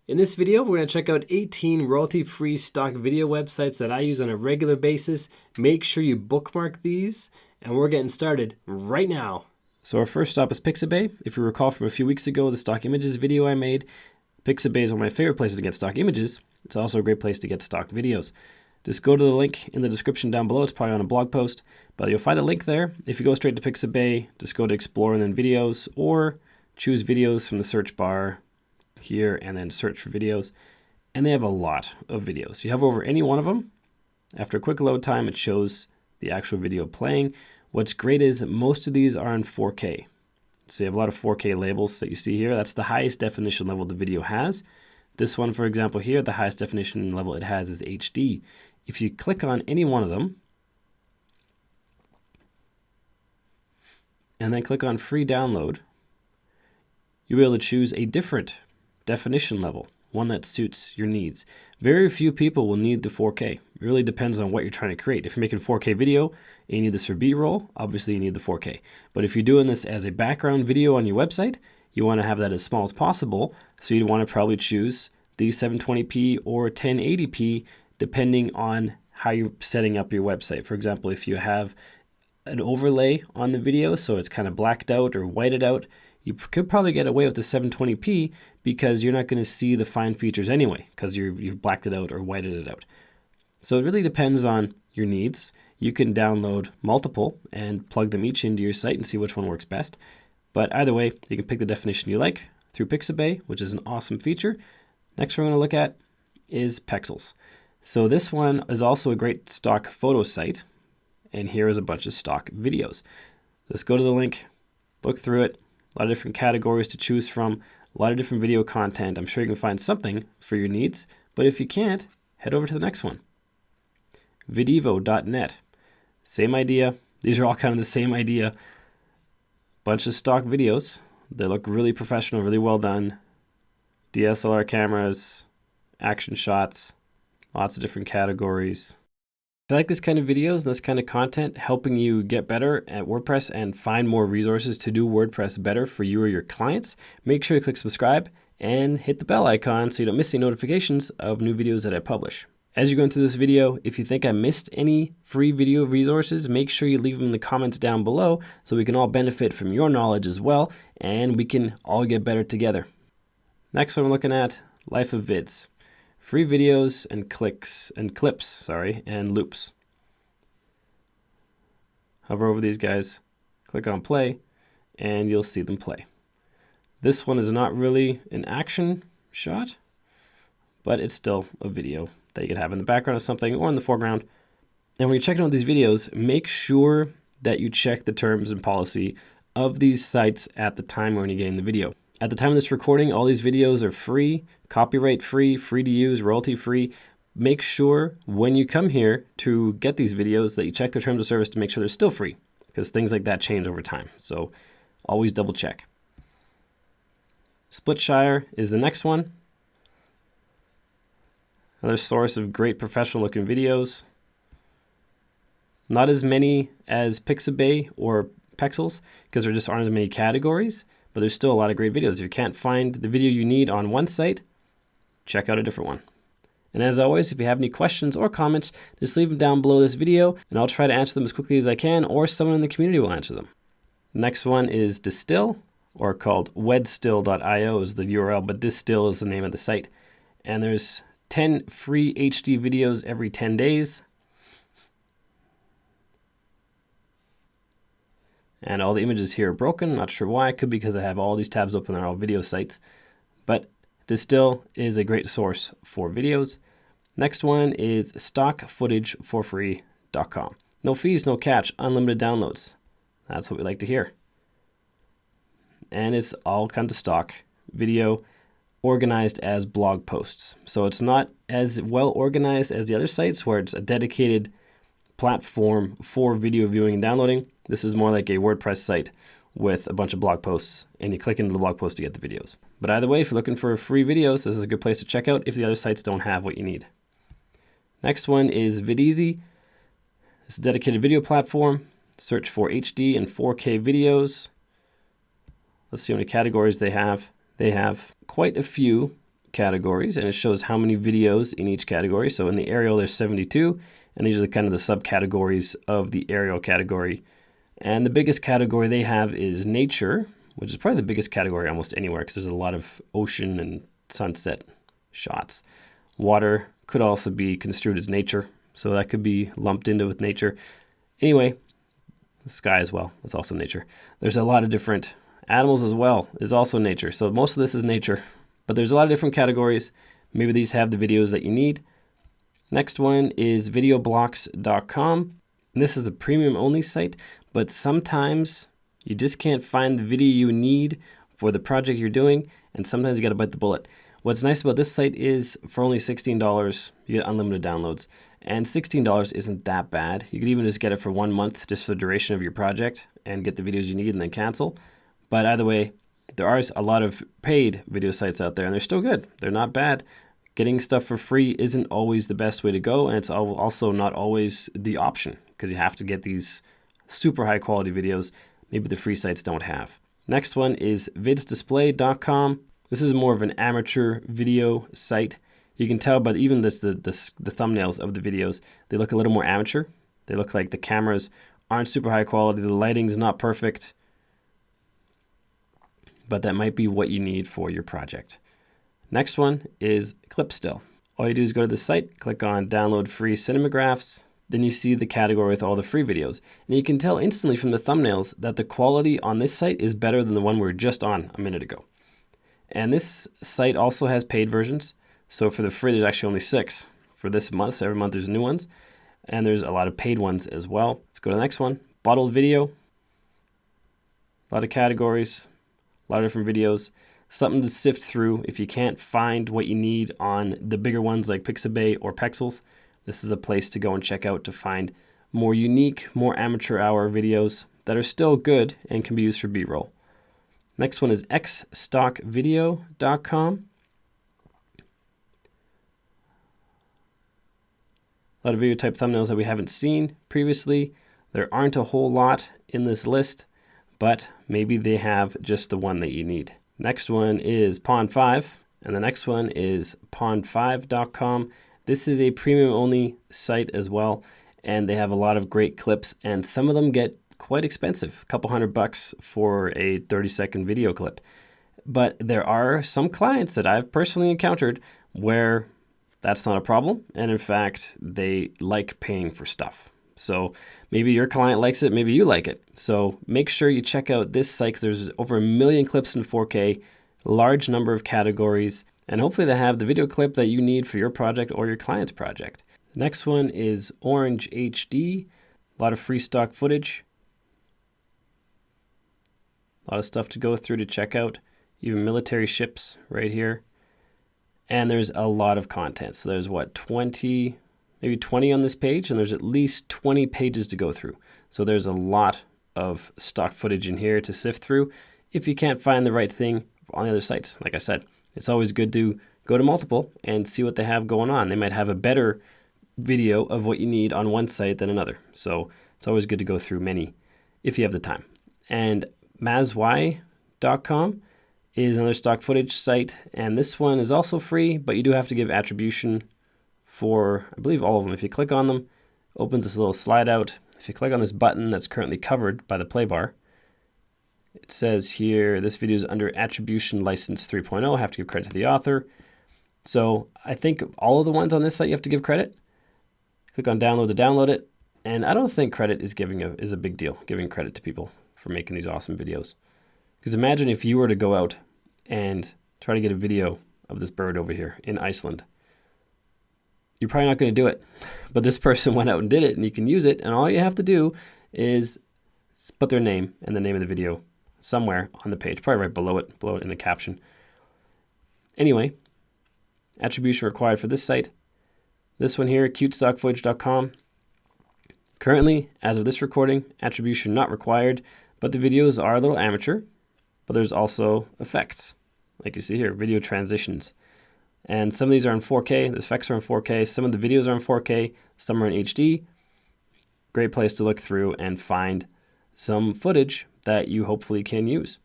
In this video, we're going to check out 18 royalty-free stock video websites that I use on a regular basis. Make sure you bookmark these, and we're getting started right now. So our first stop is Pixabay. If you recall from a few weeks ago, the stock images video I made, Pixabay is one of my favorite places to get stock images. It's also a great place to get stock videos. Just go to the link in the description down below. It's probably on a blog post, but you'll find a link there. If you go straight to Pixabay, just go to Explore and then Videos, or choose Videos from the search bar here and then search for videos. And they have a lot of videos. You hover over any one of them. After a quick load time, it shows the actual video playing. What's great is most of these are in 4K. So you have a lot of 4K labels that you see here. That's the highest definition level the video has. This one, for example, here, the highest definition level it has is HD. If you click on any one of them and then click on free download, you'll be able to choose a different definition level, one that suits your needs. Very few people will need the 4K. It really depends on what you're trying to create. If you're making 4K video and you need this for B-roll, obviously you need the 4K. But if you're doing this as a background video on your website, you want to have that as small as possible. So you'd want to probably choose the 720p or 1080p depending on how you're setting up your website. For example, if you have an overlay on the video, so it's kind of blacked out or whited out, you could probably get away with the 720p because you're not going to see the fine features anyway because you've blacked it out or whited it out. So it really depends on your needs. You can download multiple and plug them each into your site and see which one works best. But either way, you can pick the definition you like through Pixabay, which is an awesome feature. Next we're going to look at is Pexels. So this one is also a great stock photo site. And here is a bunch of stock videos. Let's go to the link, look through it. A lot of different categories to choose from, a lot of different video content. I'm sure you can find something for your needs, but if you can't, head over to the next one. Videvo.net. Same idea. These are all kind of the same idea. Bunch of stock videos. They look really professional, really well done. DSLR cameras, action shots, lots of different categories. If you like this kind of videos and this kind of content, helping you get better at WordPress and find more resources to do WordPress better for you or your clients, make sure you click subscribe and hit the bell icon so you don't miss any notifications of new videos that I publish. As you're going through this video, if you think I missed any free video resources, make sure you leave them in the comments down below so we can all benefit from your knowledge as well and we can all get better together. Next one we're looking at, Life of Vids. Free videos and clips, and loops. Hover over these guys, click on play, and you'll see them play. This one is not really an action shot, but it's still a video that you could have in the background of something or in the foreground. And when you're checking out these videos, make sure that you check the terms and policy of these sites at the time when you're getting the video. At the time of this recording, all these videos are free, copyright free, free to use, royalty free. Make sure when you come here to get these videos that you check their terms of service to make sure they're still free because things like that change over time. So always double check. Splitshire is the next one. Another source of great professional looking videos. Not as many as Pixabay or Pexels because there just aren't as many categories. But there's still a lot of great videos. If you can't find the video you need on one site, check out a different one. And as always, if you have any questions or comments, just leave them down below this video and I'll try to answer them as quickly as I can or someone in the community will answer them. Next one is Distill, or called wedstill.io is the URL, but Distill is the name of the site. And there's 10 free HD videos every 10 days. And all the images here are broken. Not sure why. It could be because I have all these tabs open. They're all video sites. But Distill is a great source for videos. Next one is stockfootageforfree.com. No fees, no catch, unlimited downloads. That's what we like to hear. And it's all kinds of stock video organized as blog posts. So it's not as well organized as the other sites where it's a dedicated platform for video viewing and downloading. This is more like a WordPress site with a bunch of blog posts and you click into the blog post to get the videos. But either way, if you're looking for free videos, this is a good place to check out if the other sites don't have what you need. Next one is Videasy. It's a dedicated video platform. Search for HD and 4K videos. Let's see how many categories they have. They have quite a few categories, and it shows how many videos in each category. So in the aerial, there's 72, and these are kind of the subcategories of the aerial category. And the biggest category they have is nature, which is probably the biggest category almost anywhere because there's a lot of ocean and sunset shots. Water could also be construed as nature, so that could be lumped into with nature. Anyway, the sky as well is also nature. There's a lot of different animals as well is also nature. So most of this is nature, but there's a lot of different categories. Maybe these have the videos that you need. Next one is VideoBlocks.com. And this is a premium only site, but sometimes you just can't find the video you need for the project you're doing, and sometimes you got to bite the bullet. What's nice about this site is for only $16, you get unlimited downloads. And $16 isn't that bad. You could even just get it for 1 month just for the duration of your project and get the videos you need and then cancel. But either way, there are a lot of paid video sites out there and they're still good. They're not bad. Getting stuff for free isn't always the best way to go, and it's also not always the option because you have to get these super high quality videos maybe the free sites don't have. Next one is vidsdisplay.com. This is more of an amateur video site. You can tell by even the thumbnails of the videos, they look a little more amateur. They look like the cameras aren't super high quality, the lighting's not perfect, but that might be what you need for your project. Next one is Distill. All you do is go to the site, click on download free cinemagraphs, then you see the category with all the free videos. And you can tell instantly from the thumbnails that the quality on this site is better than the one we were just on a minute ago. And this site also has paid versions. So for the free, there's actually only 6 for this month. So every month there's new ones. And there's a lot of paid ones as well. Let's go to the next one. Bottled video. A lot of categories, a lot of different videos. Something to sift through if you can't find what you need on the bigger ones like Pixabay or Pexels. This is a place to go and check out to find more unique, more amateur hour videos that are still good and can be used for B-roll. Next one is xstockvideo.com. A lot of video type thumbnails that we haven't seen previously. There aren't a whole lot in this list, but maybe they have just the one that you need. Next one is Pond5, and the next one is pond5.com. This is a premium only site as well, and they have a lot of great clips, and some of them get quite expensive, a couple $100 for a 30-second video clip. But there are some clients that I've personally encountered where that's not a problem, and in fact, they like paying for stuff. So maybe your client likes it, maybe you like it. So make sure you check out this site because there's over 1 million clips in 4K, large number of categories, and hopefully they have the video clip that you need for your project or your client's project. Next one is Orange HD, a lot of free stock footage, a lot of stuff to go through to check out, even military ships right here. And there's a lot of content. So there's what, 20, maybe 20 on this page, and there's at least 20 pages to go through. So there's a lot of stock footage in here to sift through if you can't find the right thing on the other sites. Like I said, it's always good to go to multiple and see what they have going on. They might have a better video of what you need on one site than another. So it's always good to go through many if you have the time. And TimeMassWhy.com is another stock footage site, and this one is also free, but you do have to give attribution for, I believe, all of them. If you click on them, opens this little slide out. If you click on this button that's currently covered by the play bar, it says here, this video is under attribution license 3.0. I have to give credit to the author. So I think all of the ones on this site you have to give credit. Click on download to download it. And I don't think credit is a big deal, giving credit to people for making these awesome videos. Because imagine if you were to go out and try to get a video of this bird over here in Iceland. You're probably not going to do it. But this person went out and did it, and you can use it. And all you have to do is put their name and the name of the video somewhere on the page, probably right below it in the caption. Anyway, attribution required for this site. This one here, cutestockfootage.com. Currently, as of this recording, attribution not required, but the videos are a little amateur, but there's also effects. Like you see here, video transitions. And some of these are in 4K, the effects are in 4K, some of the videos are in 4K, some are in HD. Great place to look through and find some footage that you hopefully can use.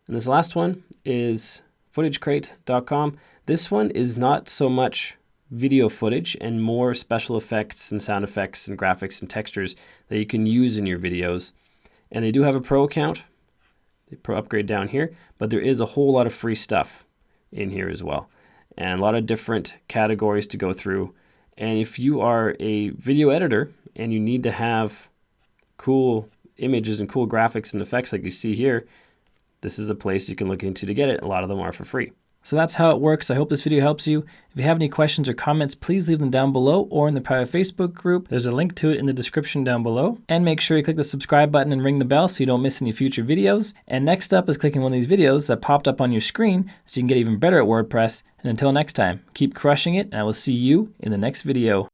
And this last one is footagecrate.com. This one is not so much video footage and more special effects and sound effects and graphics and textures that you can use in your videos. And they do have a pro account, the pro upgrade down here, but there is a whole lot of free stuff in here as well, and a lot of different categories to go through. And if you are a video editor and you need to have cool images and cool graphics and effects like you see here, this is a place you can look into to get it. A lot of them are for free. So that's how it works. I hope this video helps you. If you have any questions or comments, please leave them down below or in the private Facebook group. There's a link to it in the description down below. And make sure you click the subscribe button and ring the bell so you don't miss any future videos. And next up is clicking one of these videos that popped up on your screen so you can get even better at WordPress. And until next time, keep crushing it, and I will see you in the next video.